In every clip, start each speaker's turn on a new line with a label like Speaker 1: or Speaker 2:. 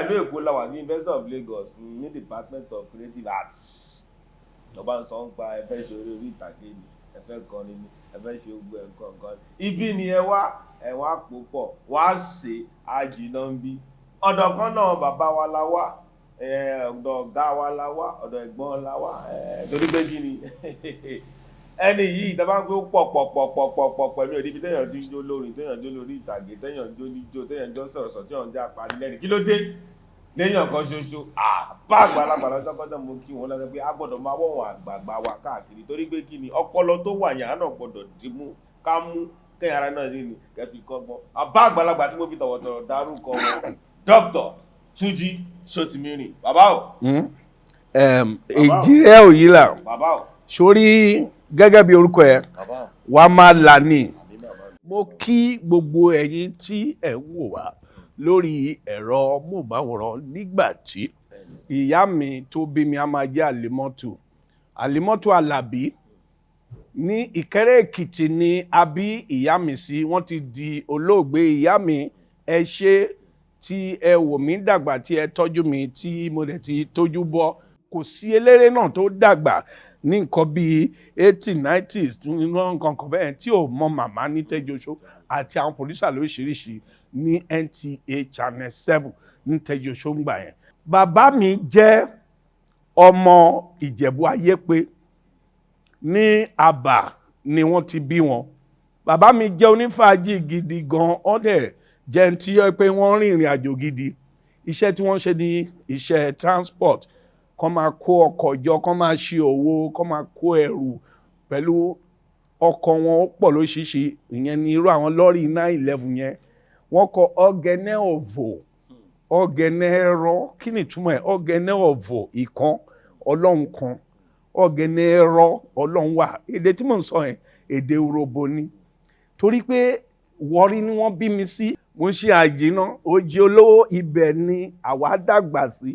Speaker 1: ìlú Èkó la wà ní University of Lagos ní Department of Creative Arts. Lọ́ba ń sọ ń pa ẹfẹ́ ṣe orí ìtàgé ni, ẹfẹ́ kọrin ni, ẹfẹ́ ṣe gbogbo ẹ̀kọ́ nǹkan. Ibi ni ẹ wá pò pọ̀, wá ṣe àjìnà ń bí. Ọ̀dọ̀ kan náà bàbá wa la wá, ọ̀dọ̀ ọ̀gá wa la wá, ọ̀dọ̀ ẹ̀gbọ́n la wá, torí pé kí ni ẹni yìí ìtàbá ń pé ó pọ̀ pẹ̀lú ẹ̀dí bí téèyàn ti ń jó lórin, téèyàn jó lórí ìtàgé, téèyàn jó níjó, téèyàn jó sọ̀rọ̀sọ̀ tí wọ́n jẹ́ apanilẹ́rìn. Kí ló dé? Léèyàn kan ṣoṣo bá àgbàlagbà lọ́jọ́kọ́jọ́ mo kí wọn lọ́jọ́ pé a gbọ́dọ̀ máa wọ̀wọ̀n àgbààgbà wa káàkiri torí pé kí ni ọpọlọ tó wà yàn án náà gbọ́dọ̀ dìmú ká mú kẹ́yìn ara náà ní kẹ́fì kọ́gbọ́n. Àbá àgbàlagbà tí mo fi tọ̀wọ̀tọ̀rọ̀ dárúkọ wọn Dr. Tunji Sotimirin. Bàbá o.
Speaker 2: Èjìrẹ́ òyìnlá.
Speaker 1: Bàbá o.
Speaker 2: Sórí gẹ́gẹ́ bí orúkọ ẹ̀ wàá máa là ní. Mo kí gbogbo ẹ̀yin tí ẹ̀ ń wò wá lórí ẹ̀rọ móhùnmáwòrán nígbà tí ìyá mi tó bí mi a máa jẹ́ Àlímọ́tù Àlàbí ní Ìkẹ́rẹ́ Èkìtì ni a bí ìyá mi sí. Wọ́n ti di olóògbé. Ìyá mi ẹ ṣé tí ẹ wò mí dàgbà tí ẹ tọ́jú mi tí mo dẹ̀ ti tójú bọ́. Kò sí eléré náà tó dàgbà ní nǹkan bíi 80s 90s nǹkan kan bẹ́ẹ̀ tí ò mọ màmá ní Tẹ́jọ́ṣó àti àwọn pòlísà lóríṣiríṣi ní NTA Channel 7 ní Tẹ́jọ́ṣó ń gbà yẹn. Bàbá mi jẹ́ ọmọ Ìjẹ̀bú Ayépé ní Àbà ni wọ́n ti bí wọn. Bàbá mi jẹ́ onífàájì gidi gan, wọ́n dẹ̀ jẹ́ tí ó pé wọ́n rìn ìrìn àjò gidi. Iṣẹ́ tí wọ́n ṣe ní iṣẹ́ transport, kọ́ máa kó ọkọ̀ jọ, kọ́ máa ṣe òwò, kọ́ máa kó ẹrù pẹ̀lú ọkọ̀ wọn pọ̀ lóṣìṣì. Ìyẹn ni irú àwọn lọ́rì 911 yẹn. Wọ́n kọ ọ̀gẹ̀nẹ̀ ọ̀vọ̀, ọ̀gẹ̀nẹ̀ ẹ̀rọ. Kí ni ìtumọ̀ ẹ̀? ọ̀gẹ̀nẹ̀ ọ̀vọ̀ ìkan, ọlọ́run kan. ọ̀gẹ̀nẹ̀ ẹ̀rọ, ọlọ́run wà. Èdè tí mò ń sọ yẹn èdè Urhobo ni. Torí pé Warri ni wọ́n bí mi sí. Mo ṣe àjìnà Òjì Olówó, ibẹ̀ ni àwa dàgbà sí.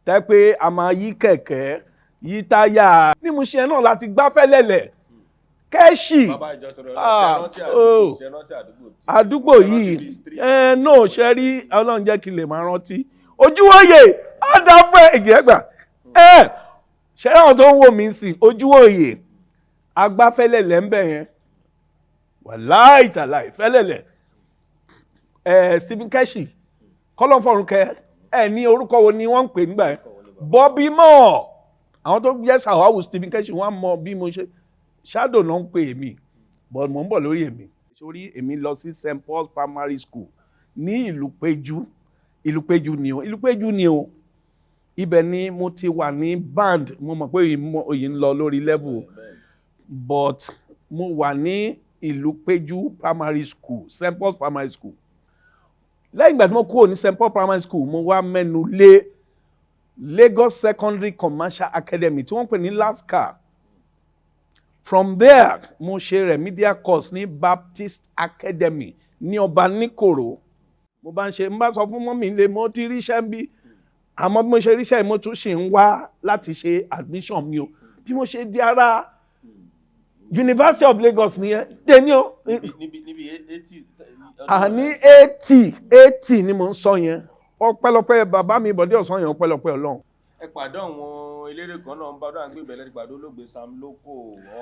Speaker 2: Tẹ́ pé a máa yí kẹ̀kẹ́, yí táyà. Ní mo ṣe náà láti gbá Fẹ́lẹ́lẹ̀. Kẹ́ṣì.
Speaker 1: Bàbá ìjọ tó rẹ̀ ṣe rántí
Speaker 2: àdúgbò yìí. No, ṣe rí Ọlọ́run jẹ́ kí lè máa rántí. Ojúwòye àdàfẹ́ ìjẹ́gbà. Ṣé àwọn tó ń wò mí sí Ojúwòye Agba Fẹ́lẹ́lẹ̀ ń bẹ̀ yẹn. Wàláì tàláì Fẹ́lẹ́lẹ̀. Stephen Kẹ́ṣì kọ́lọ́fọ̀rùnkẹ́ ní orúkọ wo ni wọ́n ń pè nígbà yẹn? Bobby Moore. Àwọn tó jẹ́ sàwáwù Stephen Kẹ́ṣì wọ́n mọ bí mo ṣe shadow náà ń pè mí, but mo ń bọ̀ lórí èmi. Sórí èmi lọ sí St. Paul's Primary School ní Ìlúpéjú ni o. Ibẹ̀ ni mo ti wà ní band. Mo mọ̀ pé òyìn ń lọ lórí level, but mo wà ní Ìlúpéjú Primary School, St. Paul's Primary School. Lẹ́yìn ìgbà tí mo kúrò ní St. Paul Primary School, mo wá mẹ́nu lé Lagos Secondary Commercial Academy tí wọ́n pè ní LASCA. From there, mo ṣe remedial course ní Baptist Academy ní Ọba Níkòrò. Mo bá sọ fún mọ́mí ilé mo ti ríṣẹ́ bí. Àmọ́ bí mo ṣe ríṣẹ́ mo tún ṣì ń wá láti ṣe admission mi o. Bí mo ṣe di ara University of Lagos nìyẹn. Dẹ́ni o.
Speaker 1: Níbi 80.
Speaker 2: Àní 80 ni mo ń sọ yẹn. Ọpẹ́lọpẹ́ bàbá mi Bọ̀dé Ọ̀sán yẹn, ọpẹ́lọpẹ́ Ọlọ́run.
Speaker 1: Ẹ pàdé àwọn eléré kan náà ń bá ọdún àgbẹ̀ ìbẹ̀lẹ̀ ìpàdé olóògbé Sam Loko.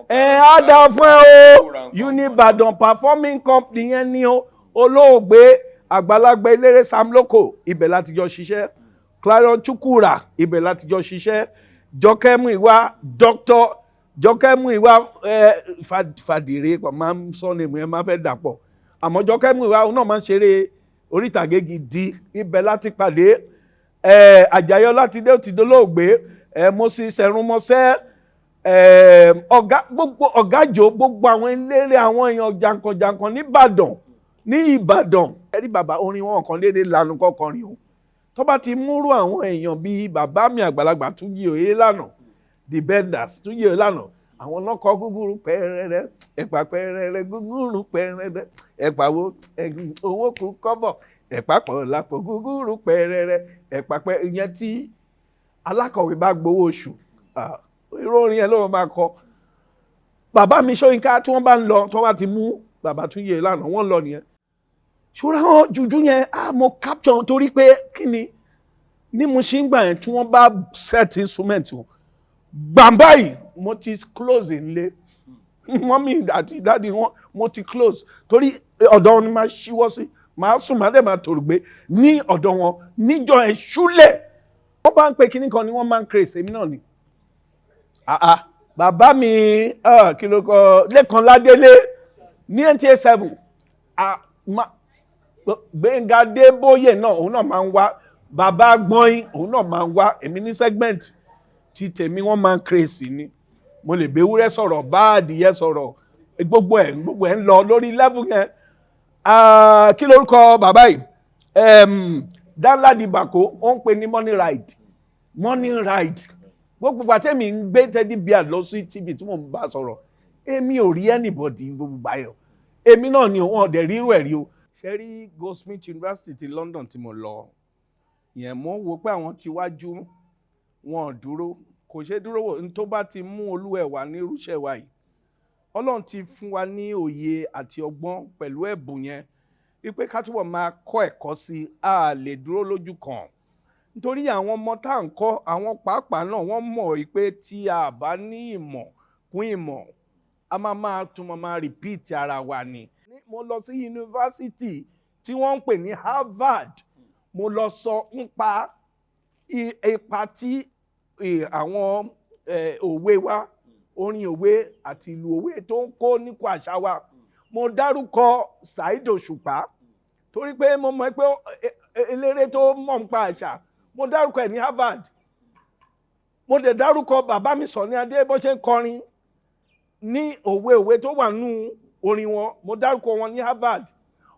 Speaker 2: Á dá fún ẹ o. Unibadan Performing Company yẹn ni o. Olóògbé àgbàlagbà eléré Sam Loko, ibẹ̀ láti jọ ṣiṣẹ́. Clarion Chukwura, ibẹ̀ láti jọ ṣiṣẹ́. Jọkẹ́ Múyìwá, Dr. Jọkẹ́ Múyìwá Fàdìrẹ máa ń sọ ní ìmú ẹ máa fẹ́ dàpọ̀. Àmọ́ Jọkẹ́ Múyìwá òun náà máa ń ṣeré orí ìtàgé gidi. Ibẹ̀ láti pàdé. Àjàyí Ọlátidé ó ti dolóògbé. Moses Ẹ̀rùnmọ́sẹ́, ọ̀gájò, gbogbo àwọn eléré àwọn èèyàn jankan-jankan ní Ìbàdàn. Ẹ̀rí bàbá orin wọn kan lédè lànà kọkànrin o. Tó bá ti múrú àwọn èèyàn bíi bàbá mi àgbàlagbà Túnjí Oyèlànà, The Benders, Túnjí Oyèlànà, àwọn lọ́kọ̀ gúgúrú pẹ́rẹ́rẹ́ ẹ̀pà pẹ́rẹ́rẹ́ gúgúrú pẹ́rẹ́rẹ́ ẹ̀pà wo owó kù kọ́bọ̀ ẹ̀pà pọ̀ lápò gúgúrú pẹ́rẹ́rẹ́ ẹ̀pà pẹ́ ìyẹn tí alákọ̀wé bá gbowó oṣù irú orin yẹn ló máa kọ. Bàbá mi Ṣóyínká tí wọ́n bá ń lọ tí wọ́n bá ti mú bàbá Túnjí lánàá wọ́n lọ nìyẹn. Ṣọ́ra wọn jùjú yẹn mo capture torí pé kí ni ní mo ṣe ń gbà yẹn tí wọ́n bá set instrument wọn gbàǹbá yìí mo ti close nílé mọ́mí àti dáàdi wọn mo ti close torí ọ̀dọ̀ wọn ni máa ṣíwọ́ sí máa sùn máa dẹ̀ máa tòrò gbé ní ọ̀dọ̀ wọn níjọ́ ẹ̀ ṣúlẹ̀ wọ́n bá ń pe kinní kan ni wọ́n máa ń kéré èmi náà ni. Bàbá mi kí ló kọ Lẹ́kan Ládélé ní NTA 7 Gbẹ̀ngà Adébóyè náà òun náà máa ń wá bàbá Gbọ́yìn òun náà máa ń wá èmi ní segment tí tèmi wọ́n máa ń kéré ni mo lè bẹ́wúrẹ́ sọ̀rọ̀ bá adìyẹ sọ̀rọ̀ gbogbo ẹ̀ ń lọ lórí level yẹn. Kí lórúkọ bàbá yìí Danladi Bako ó ń pè ní morning ride gbogbo àtẹ́mi ń gbé teddy bear lọ sí TV tí mo bá sọ̀rọ̀ èmi ò rí anybody gbogbo báyọ̀ èmi náà ni òun ọ̀dẹ̀ rírú ẹ̀rí o. ṣe rí Goldsmith University ti London tí mo lọ yẹn mo wò pé àwọn ti wájú wọn dúró kò ṣe dúró wò ní tó bá ti mú olúwẹ̀ wá ní irúṣẹ́ wa yìí Ọlọ́run ti fún wa ní òye àti ọgbọ́n pẹ̀lú ẹ̀bùn yẹn wípé ká túbọ̀ máa kọ́ ẹ̀kọ́ sí a lè dúró lójú kan nítorí àwọn ọmọ tá à ń kọ́ àwọn pàápàá náà wọ́n mọ̀ pé tí a bá ní ìmọ̀ kún ìmọ̀ a máa repeat ara wa ni. Mo lọ sí yunifásitì tí wọ́n ń pè ní Harvard mo lọ sọ nípa ipa tí àwọn òwe wa orin òwe àti ìlú òwe tó ń kó nípa àṣà wa. Mo dárúkọ Saheed Òṣùpá torí pé mo mọ̀ pé eléré tó mọ̀ nípa àṣà mo dárúkọ ẹ̀ ní Harvard. Mo dẹ̀ dárúkọ bàbá mi Sunny Adé bó ṣe ń kọrin ní òwe tó wà nínú orin wọn mo dárúkọ wọn ní Harvard.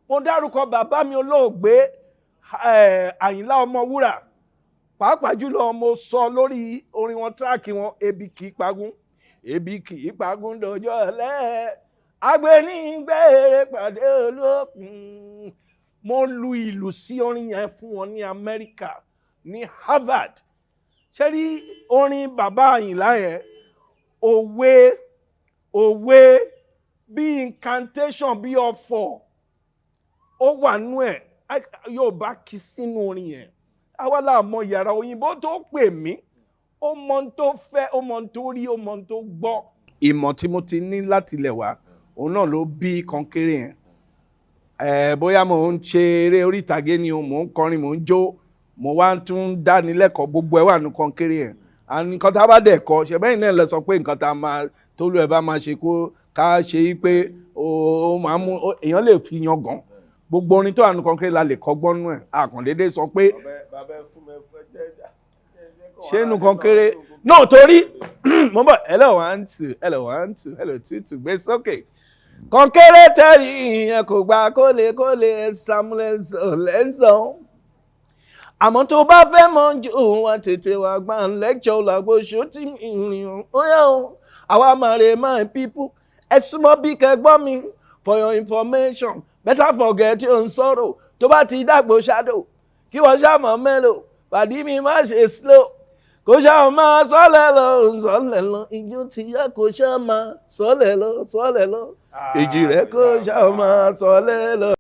Speaker 2: Mo dárúkọ bàbá mi olóògbé Àyìnlá Ọmọwúrà pàápàá jùlọ mo sọ lórí orin wọn tíráàkì wọn ebi kì í pagún dọjọ́ ọ̀lẹ agbẹnigbẹ̀rẹ̀ pàdé olókun. Mo lu ìlù sí orin yẹn fún wọn ní Amẹ́ríkà ní Harvard. ṣé rí orin bàbá Àyìnlá yẹn òwe bí incantation bí ọ̀fọ̀ ó wà nú ẹ̀ yóò bá kí sínú orin yẹn. Àwa là mọ yàrá òyìnbó tó pè mí ó mọ ohun tó fẹ́ ó mọ ohun tó rí ó mọ ohun tó gbọ́. Ìmọ̀ tí mo ti ní láti ilẹ̀ wá òun náà ló bí Konkere yẹn. Bóyá mò ń ṣe eré orí ìtàgé ni mò ń kọrin mò ń jó mo wá tún dánilẹ́kọ̀ọ́ gbogbo ẹ̀ wà ní Konkere yẹn. Nǹkan tá a bá dẹ̀ kọ́ ṣe bẹ́ẹ̀ náà lọ sọ pé nǹkan tá a máa tó lù ẹ̀ bá máa ṣe kó ká ṣe pé ó máa mú èèyàn lè fi yan gan. Gbogbo orin tó wà ní Konkere la lè kọ́gbọ́n nú ẹ̀ àkàndédé sọ pé ṣé inú Konkere náà torí mo bọ̀ hello 1 2 hello 1 2 hello 2 2 gbé sókè. Konkere tẹ̀rí ìyẹn kò gba kólé lẹ́sàn. Àmọ́ tó bá fẹ́ mọ̀ jù wá tètè wá gbà ń lẹ́kṣọ̀ làgbo Sotimirin ó yẹ o. Àwa màrè my people ẹ súnmọ́ bí kẹgbọ́n mi for your information better forget your sorrow tó bá ti dàgbò shadow kí wọ́n ṣàmọ̀ mélòó pàdí mi má ṣe slow kò ṣá máa sọ́lẹ̀ lọ ijó ti yá kò ṣá máa sọ́lẹ̀ lọ èjì rẹ̀ kò ṣá máa sọ́lẹ̀ lọ.